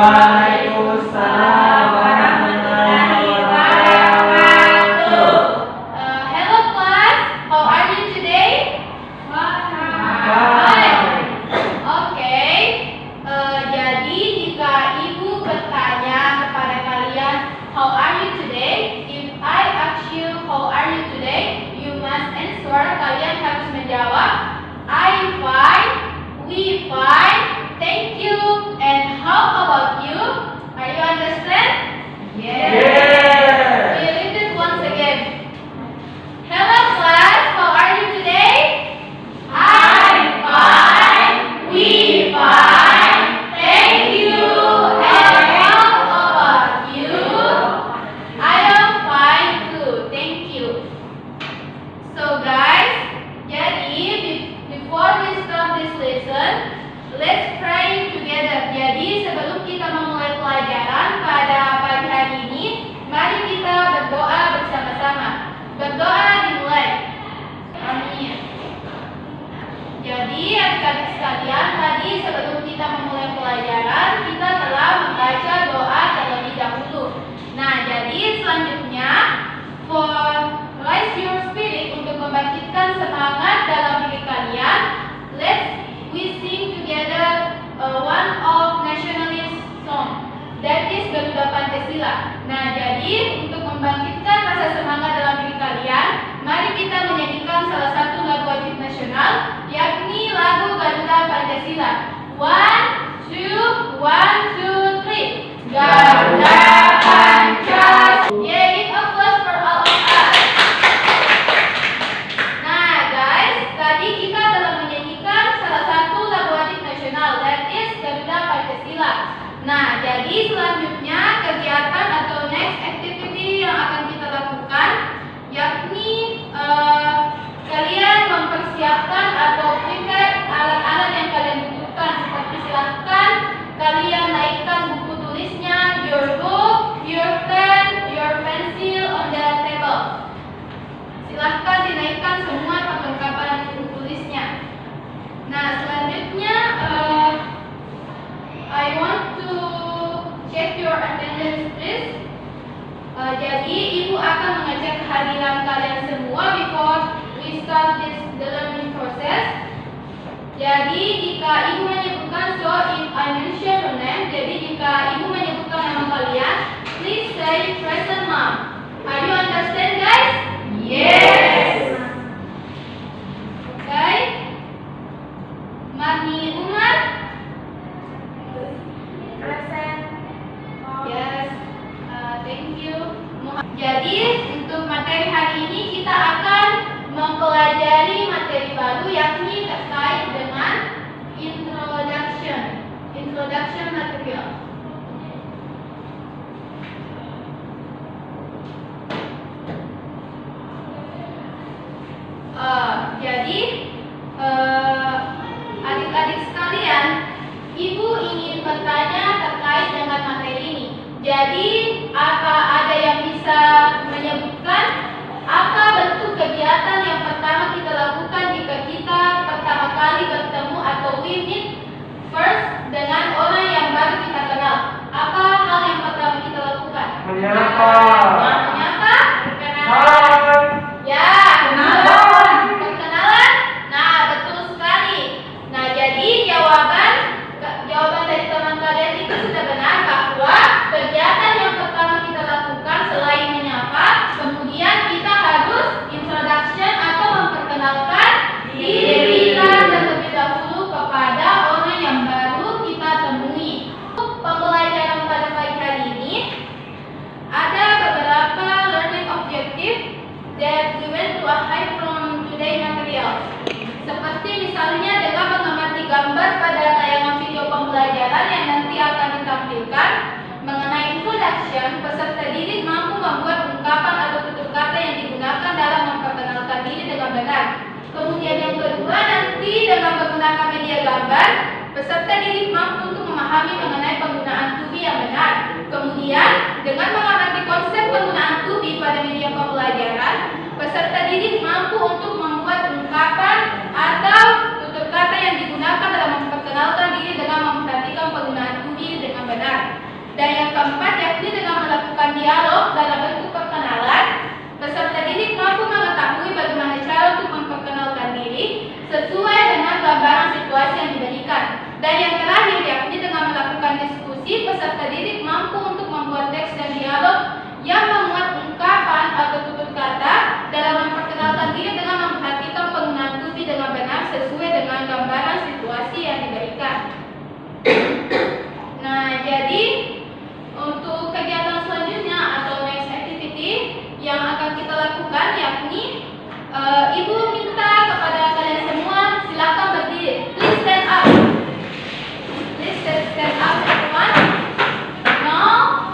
Waalaikumsalam warahmatullahi wabarakatuh. Hello class, how are you today? Fine. Okay. Jadi jika ibu bertanya kepada kalian, how are you today? If I ask you, how are you today? You must answer. Kalian harus menjawab, I'm fine, we fine, thank you, and how about you? Are you understand? Yes. We read it once again. Hello class, how are you today? I'm fine, we fine, thank you, and how about you? I am fine too, thank you. So guys, jadi before we start this lesson, let's pray together. Jadi sebelum kita memulai pelajaran pada pagi hari ini, mari kita berdoa bersama-sama. Berdoa dimulai. Amin. Jadi adik-adik sekalian, tadi sebelum kita memulai pelajaran, kita telah membaca doa terlebih dahulu. Nah, jadi selanjutnya for rise your spirit, untuk membangkitkan semangat dalam diri kalian, we sing together one of nationalist song, that is Garuda Pancasila. Nah, jadi untuk membangkitkan rasa semangat dalam diri kalian, mari kita menyanyikan salah satu lagu wajib nasional, yakni lagu Garuda Pancasila. 1, 2, 1, 2, 3. Garuda Pancasila. Yeah, give applause for all of us. Nah, guys, tadi kita telah menyanyikan salah satu lagu wajib nasional, that is Garuda Pancasila. Nah, jadi selanjutnya kegiatan atau next activity yang akan kita lakukan, yakni kalian mempersiapkan atau prepare alat-alat yang kalian butuhkan, seperti silahkan kalian naikkan buku tulisnya, your book, your pen, your pencil on the table. Silahkan dinaikkan semua perlengkapan buku tulisnya. Nah, selanjutnya I want to check your attendance please. Jadi ibu akan mengecek kehadiran kalian semua before we start the learning process. Jadi jika ibu menyebutkan, so if I mention your name, jadi jika ibu menyebutkan nama kalian, please say present mom. Are you understand guys? Yes. Okay. Marni Umar. Present. Yes. Thank you. Jadi untuk materi hari ini kita akan mempelajari materi baru, yakni terkait dengan introduction material. Jadi adik-adik sekalian, ibu ingin bertanya terkait dengan materi ini. Jadi apa ada yang bisa menyebutkan apa bentuk kegiatan yang pertama kita lakukan jika kita pertama kali bertemu atau we meet first dengan orang yang baru kita kenal? Apa hal yang pertama kita lakukan? Menyapa. Menyapa? Hai. Ya, perkenalan. Nah, betul sekali. Nah, jadi jawaban dari teman kalian itu sudah benar, bahwa kegiatan yang pertama kita lakukan selain menyapa, kemudian kita harus introduction atau memperkenalkan diri kita terlebih dahulu kepada orang yang baru kita temui. Untuk pembelajaran pada pagi hari ini ada beberapa learning objective that we want to highlight from today material. Seperti misalnya dengan mengamati gambar pada tayangan video pembelajaran yang nanti akan ditampilkan mengenai introduction, peserta didik mampu membuat ungkapan atau tutur kata yang digunakan dalam memperkenalkan diri dengan benar. Kemudian yang kedua, nanti dengan menggunakan media gambar, peserta didik mampu untuk memahami mengenai penggunaan to be yang benar. Kemudian dengan mengamati konsep penggunaan to be pada media pembelajaran, peserta didik mampu untuk membuat ungkapan atau tutur kata yang digunakan dalam memperkenalkan diri dengan memperhatikan penggunaan to be dengan benar. Dan yang keempat yakni dengan melakukan dialog dalam bentuk perkenalan. Peserta didik mampu mengetahui bagaimana cara untuk memperkenalkan diri sesuai dengan gambaran situasi yang diberikan. Dan yang terakhir yakni dengan melakukan diskusi, peserta didik mampu untuk membuat teks dan dialog yang memuat ungkapan atau tutur kata dalam memperkenalkan diri dengan memperhatikan penggunaan to be dengan benar sesuai dengan gambaran situasi yang diberikan. Nah, jadi untuk kegiatan selanjutnya atau next activity yang akan kita lakukan yakni Ibu minta kepada kalian semua silakan berdiri. Please stand up. Please stand up everyone. Now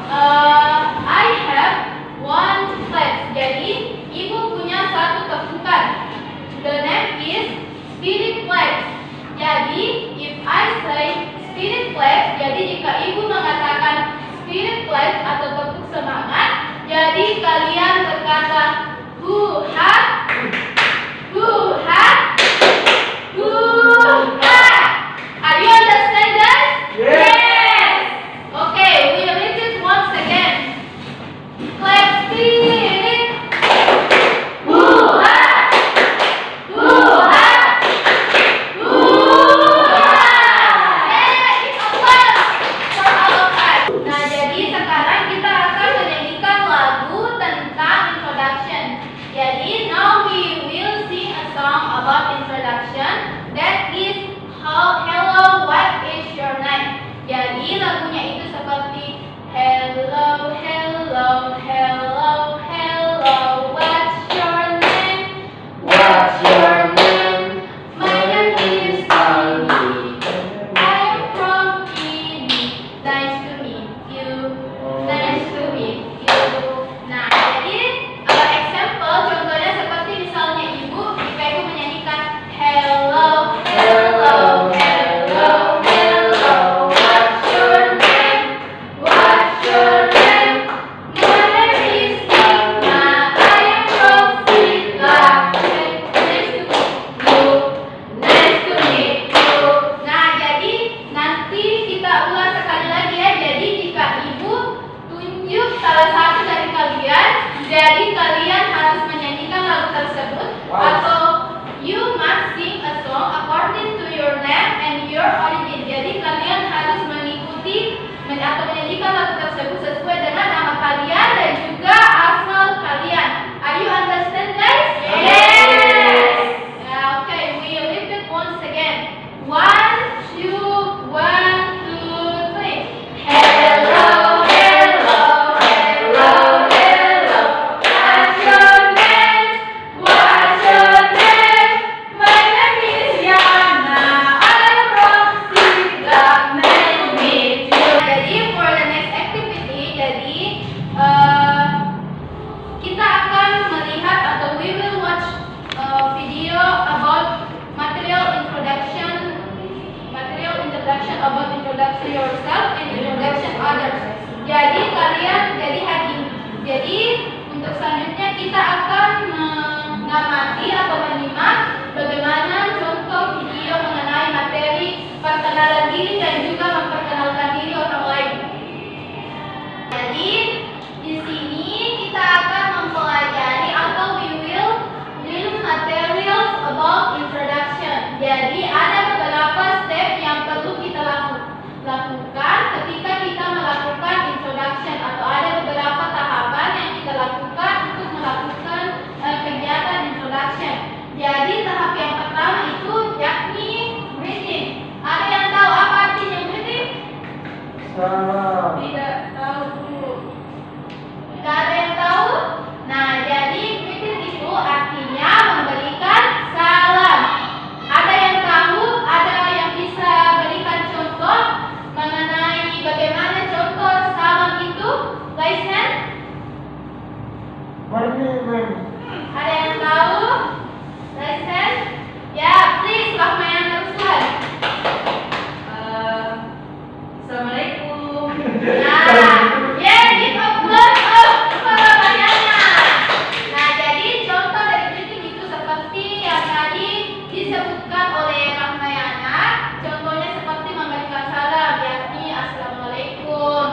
I have one flag. Jadi Ibu punya satu tepukan. The name is spirit flag. Jadi if I say spirit flag, jadi jika Ibu mengatakan spirit flag atau tepuk semangat, jadi kalian berkata huha, huha, huha. Are you understand guys? Yes. Okay, we read it once again. Clap spirit. Huha, huha, huha. Hey, it's a clap for all of us. Nah, jadi sekarang kita akan menyanyikan lagu tentang introduction. Jadi now we will sing a song about introduction. That is hello, what is your name? Jadi lagunya itu seperti hello, hello, hello, hello, what's your name? What's your name? My name is Tini. I am from Tini. Nice to meet you. Nice to meet you. Nah, jadi example contohnya seperti misalnya jika ibu menyanyikan hello, hello, hello, hello, what's your name? What's your name? My name is Tina. I am from Sila. Nice to meet you. Nice to meet you. Nah, jadi nanti kita ulang sekali lagi ya. Jadi jika ibu tunjuk salah satu dari kalian, jadi kalian harus menyanyikan lagu tersebut. Wow. Atau you must sing a song according to your name and your origin. Jadi kalian harus mengikuti atau menyanyikan lagu tersebut sesuai dengan nama kalian dan juga asal kalian. Are you understand guys? Yes. Yeah, okay, we repeat once again. 1, 2, 1, 2, 3. Hello, hello, hello, hello. What's your name? What's your name? My name is Yana. I'm from Sila. Nice to meet you. Jadi for the next activity, jadi kita akan melihat atau we will watch video about material introduction about introduction yourself and introduction others. Jadi jadi untuk selanjutnya kita akan mengamati atau menyimak bagaimana contoh video mengenai materi perkenalan diri dan juga memperkenalkan diri orang lain. Jadi di sini kita akan mempelajari atau we will learn materials about introduction. Jadi ada beberapa step yang perlu kita lakukan ketika kita melakukan introduction atau ada beberapa tahapan yang kita lakukan untuk melakukan kegiatan introduction. Jadi tahap yang pertama itu yakni greeting. Ada yang tahu apa artinya greeting? Salam. Tidak tahu. Tidak ada yang tahu? Nah, jadi greeting itu artinya memberikan salam. Ada yang tahu? Ada yang bisa berikan contoh mengenai bagaimana contoh salam itu? Raise hand. Morning. Ada yang tahu? Raise hand. Ya, please, Rahmayan Ruslan. Assalamualaikum. Nah, give applause kepada Rahmayana. Nah, jadi contoh dari greeting itu seperti yang tadi disebutkan oleh Rahmayana. Contohnya seperti memberikan salam, yakni Assalamualaikum.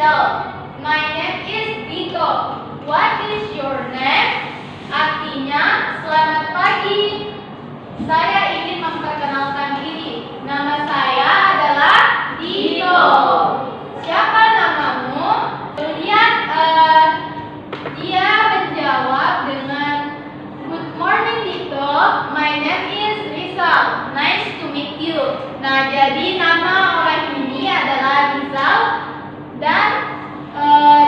yourself. My name is Dito. What is your name? Artinya, selamat pagi. Saya ingin memperkenalkan diri. Nama saya adalah Dito. Siapa namamu? Kemudian dia menjawab dengan Good morning Dito. My name is Rizal. Nice to meet you. Nah, jadi nama orang ini adalah Rizal dan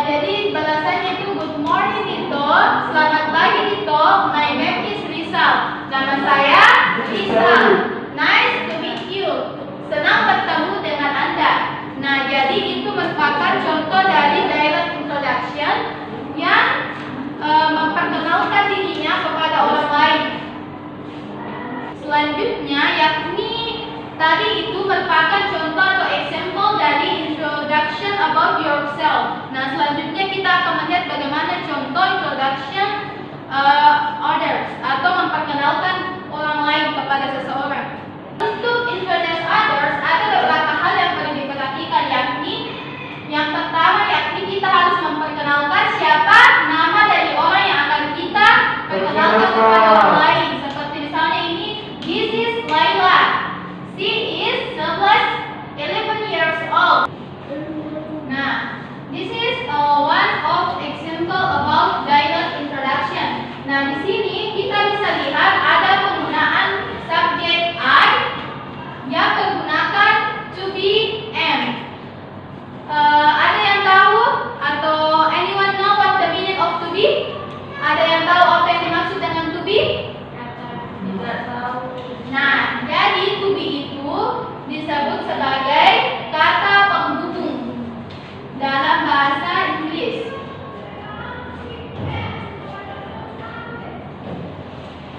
jadi balasannya itu Good morning Dito. Selamat pagi Dito. My name is Rizal. Nama saya Rizal. Nice to meet you. Senang bertemu dengan Anda. Nah, jadi itu merupakan contoh dari dialog introduction yang memperkenalkan dirinya kepada orang lain. Selanjutnya, yakni tadi itu merupakan contoh atau example dari introduction about yourself. Nah, selanjutnya kita akan melihat bagaimana contoh introduction others atau memperkenalkan orang lain kepada seseorang. Untuk introduce others ada beberapa hal yang perlu diperhatikan, yakni yang pertama yakni kita harus memperkenalkan siapa nama dari orang yang akan kita perkenalkan kepada orang lain. Seperti misalnya ini, this is Laila. She is 11 years old. Nah, this is one of example about dialog introduction. Nah, di sini kita bisa lihat ada penggunaan subjek I yang menggunakan to be am. Ada yang tahu atau anyone know what the meaning of to be? Ada yang tahu apa yang dimaksud dengan to be? Tidak tahu. Nah, jadi to be itu disebut sebagai kata penghubung dalam bahasa Inggris.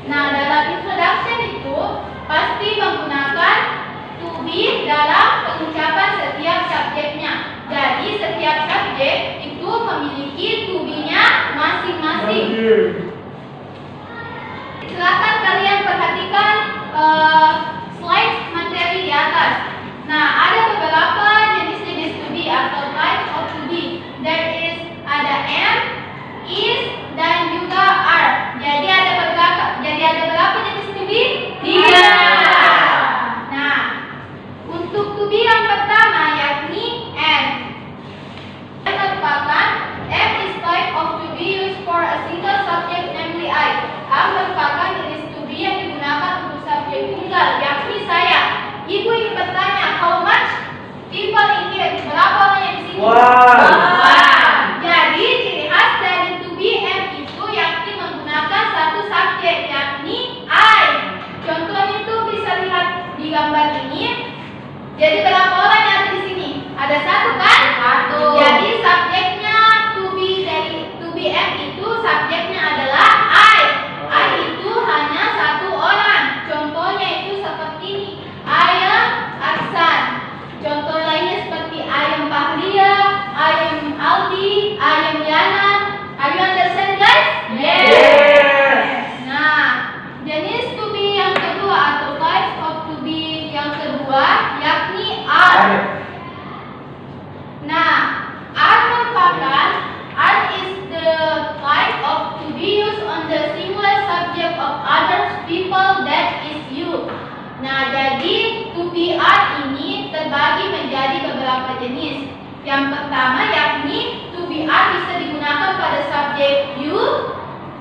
Nah, dalam introduction itu pasti menggunakan to be dalam pengucapan setiap subjeknya. Jadi setiap subjek itu memiliki to be-nya masing-masing. Silakan kalian perhatikan slide materi di atas. Nah, ada beberapa jenis-jenis to be atau types of to be. There is ada am, is, dan juga are. Jadi ada berapa jenis to be? 3. Nah, untuk to be yang pertama yakni am. Am is type of to be used for a single subject, namely I. Am merupakan jenis to be yang digunakan untuk subjek tunggal, yakni saya. Ibu ingin bertanya, how much people in here? Berapa orang yang di sini? Jadi ciri khas dari to be am itu yakni menggunakan satu subjek, yakni I. Contohnya itu bisa lihat di gambar ini. Jadi berapa orang yang ada di sini? Ada satu kan? Satu. Jadi subjeknya to be am itu subjeknya adalah I. I itu hanya satu orang. Contohnya itu seperti ini. I am Aksan. Contoh lainnya seperti I am Fahria, I am Aldi, I am Yana. Are you understand guys? Yes. Nah, jenis to be yang kedua atau types of to be yang kedua yakni are. Nah, are merupakan is the type of to be used on the singular subject of others people that is you. Nah, jadi to be are ini terbagi menjadi beberapa jenis. Yang pertama yakni to be are bisa digunakan pada subjek you,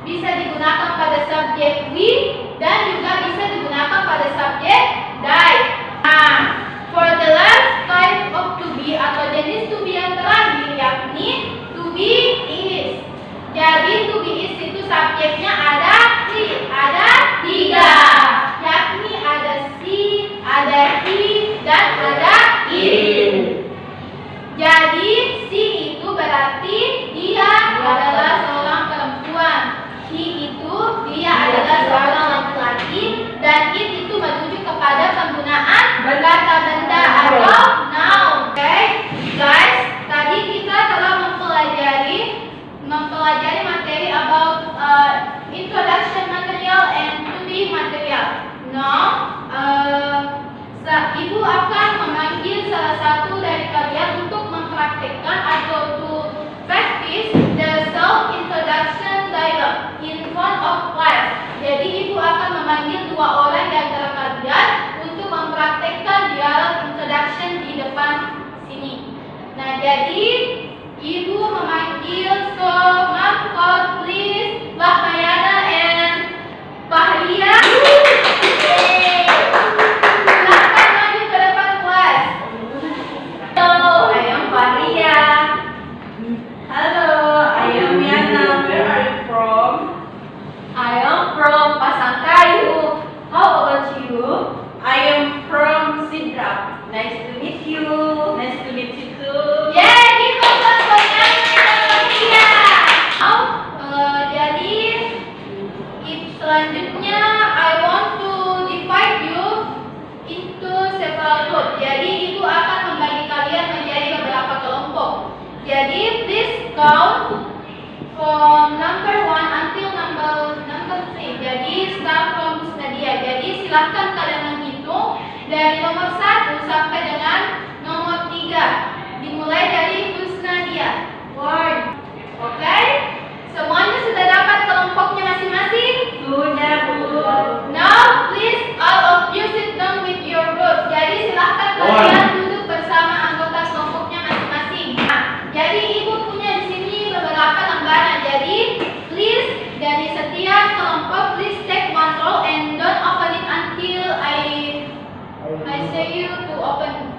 bisa digunakan pada subjek we, dan juga bisa digunakan pada subjek they. Nah, for the last type of to be atau jenis to be yang terakhir yakni to be is. Jadi to be is itu subjeknya ada 3, yakni ada she, ada he, dan ada it. Jadi she itu berarti dia adalah seorang perempuan, he itu dia adalah seorang laki-laki, dan it itu merujuk kepada penggunaan kata benda atau noun. Jadi ibu memanggil Marco, please, Lahmayana and Fahria. Silakan maju ke depan kelas. Hello, I am Faria. Hello, I am Yana. Where are you from? I am from Pasangkayu. How about you? I am from Sidrap. Nice to meet you. Nice to meet you too. Yeah, give us a Fahria. Now, jadi selanjutnya I want to divide you into several group. Jadi ibu akan membagi kalian menjadi beberapa kelompok. Jadi please count from number 1 until number 3. Jadi start from Nadia. Jadi silahkan kalian menghitung dari nomor 1 sampai dengan nomor 3. Dimulai dari Nadia. Oke? Semuanya sudah dapat kelompoknya masing-masing? Sudah, Bu. Now, please all of you sit down with your group. Jadi silahkan kalian duduk bersama anggota kelompoknya masing-masing. Nah, jadi ibu punya di sini beberapa lembaran. Jadi please dari setiap kelompok please take one roll and don't open it until I say you to open.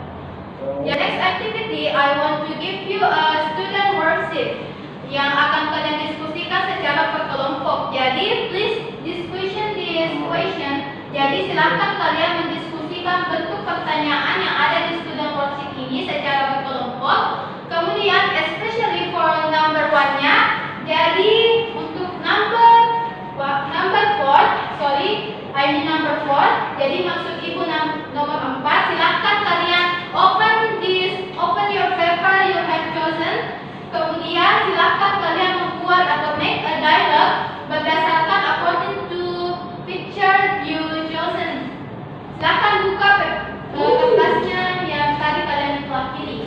The next activity I want to give you a student worksheet yang akan kalian diskusikan secara per kelompok. Jadi please discussion this question. Jadi silahkan kalian mendiskusikan bentuk pertanyaan yang ada di student worksheet ini secara berkelompok. Kemudian especially for number 1-nya. Jadi untuk number 4, jadi maksud ibu nomor 4, silahkan kalian open your paper you have chosen. Kemudian silahkan kalian membuat atau make a dialogue berdasarkan according to picture you chosen. Silahkan buka kertasnya yang tadi kalian telah pilih.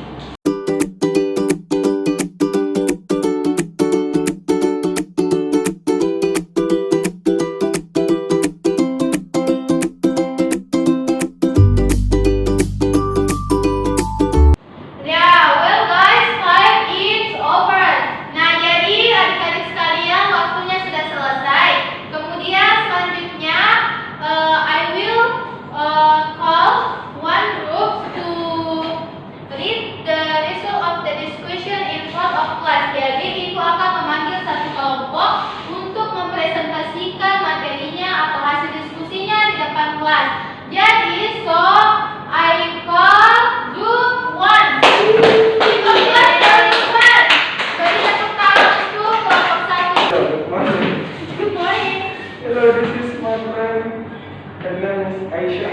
Hello, this is my friend. Her name is Aisha.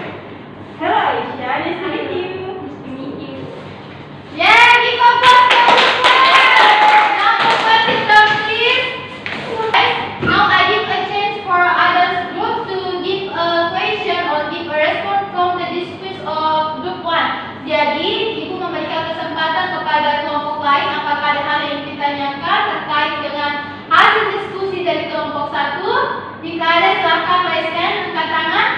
Hello, Aisha. Nice to meet you. Nice to meet you. Yeah, give a applause to everyone. Now everyone sit down, please. Now I give a chance for others group to give a question or give a response from the discourse of group 1. Jadi, ibu memberikan kesempatan kepada kelompok lain apakah ada hal yang ditanyakan terkait dengan hasil diskusi dari kelompok 1. Jika ada, silakan raise hand, angkat tangan.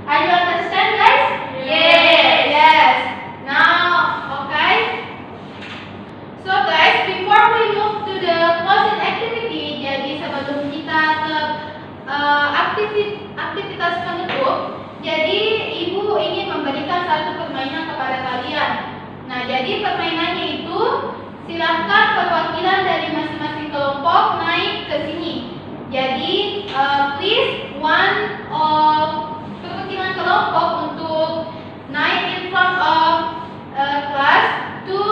Are you understand, guys? Yes. Now, okay. So guys, before we move to the closing activity, jadi sebelum kita ke aktivitas penutup, jadi ibu ingin memberikan satu permainan kepada kalian. Nah, jadi permainannya itu silahkan perwakilan dari masing-masing kelompok naik ke sini. Jadi, please one of perwakilan kelompok untuk naik in front of class to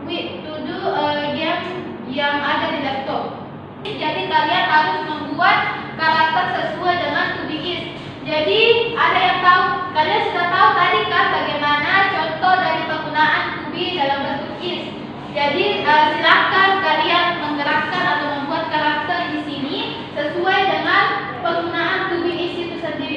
do a game yang ada di laptop. Jadi kalian harus membuat karakter sesuai dengan to be is. Jadi ada yang tahu, kalian sudah tahu tadi kan bagaimana contoh dari penggunaan to be dalam bentuk is. Jadi silahkan kalian menggerakkan atau membuat karakter di sini sesuai dengan penggunaan to be is itu sendiri.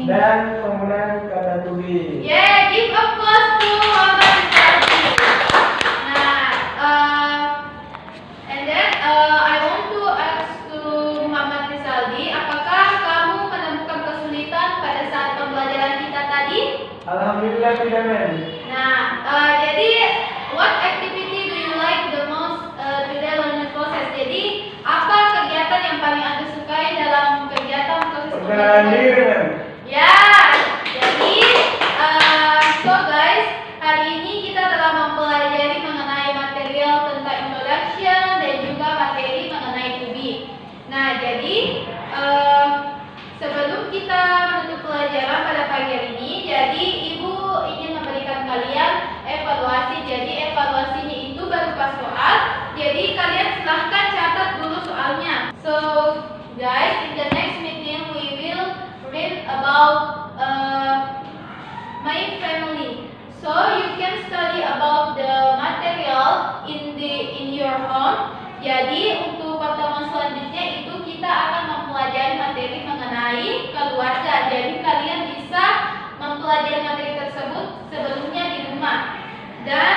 dan penggunaan kata to be. Yeah, give applause to Muhammad Rizaldi. Nah, and then I want to ask to Muhammad Rizaldi, apakah kamu menemukan kesulitan pada saat pembelajaran kita tadi? Alhamdulillah tidak, men. Nah, jadi what activity do you like the most today learning process? Jadi, apa kegiatan yang paling Anda sukai dalam kegiatan proses Perkenalan diri, men. Ya, jadi so guys, hari ini kita telah mempelajari mengenai material tentang introduction dan juga materi mengenai to be. Nah, jadi sebelum kita menutup pelajaran pada pagi hari ini, jadi Ibu ingin memberikan kalian evaluasi. Jadi evaluasinya itu berupa soal. Jadi kalian silahkan catat dulu soalnya. So guys, in the next meeting we will read about my family. So you can study about the material in your home. Jadi untuk pertemuan selanjutnya itu kita akan mempelajari materi mengenai keluarga. Jadi kalian bisa mempelajari materi tersebut sebelumnya di rumah. Dan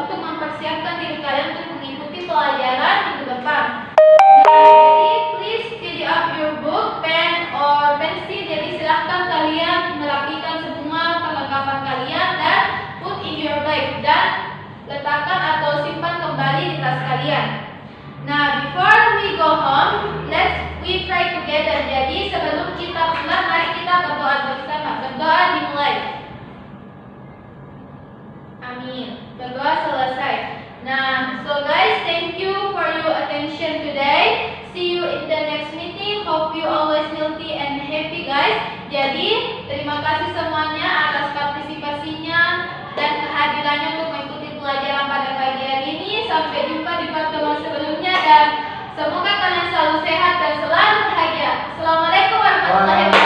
untuk mempersiapkan diri kalian untuk mengikuti pelajaran minggu depan. Jadi please tidy up your book, pen or pencil. Jadi silahkan kalian merapikan semua perlengkapan kalian dan put in your bag dan letakkan atau simpan kembali di tas kalian. Nah, before we go home, we pray together. Jadi sebelum kita pulang, mari kita berdoa bersama. Berdoa dimulai. Amin. Berdoa selesai. Nah, so guys, thank you for your attention today. See you in the next meeting. Hope you always healthy and happy, guys. Jadi, terima kasih semuanya atas partisipasinya dan kehadirannya untuk mengikuti pelajaran pada pagi hari ini. Sampai jumpa di pertemuan sebelumnya dan semoga kalian selalu sehat dan selalu bahagia. Assalamualaikum warahmatullahi wabarakatuh.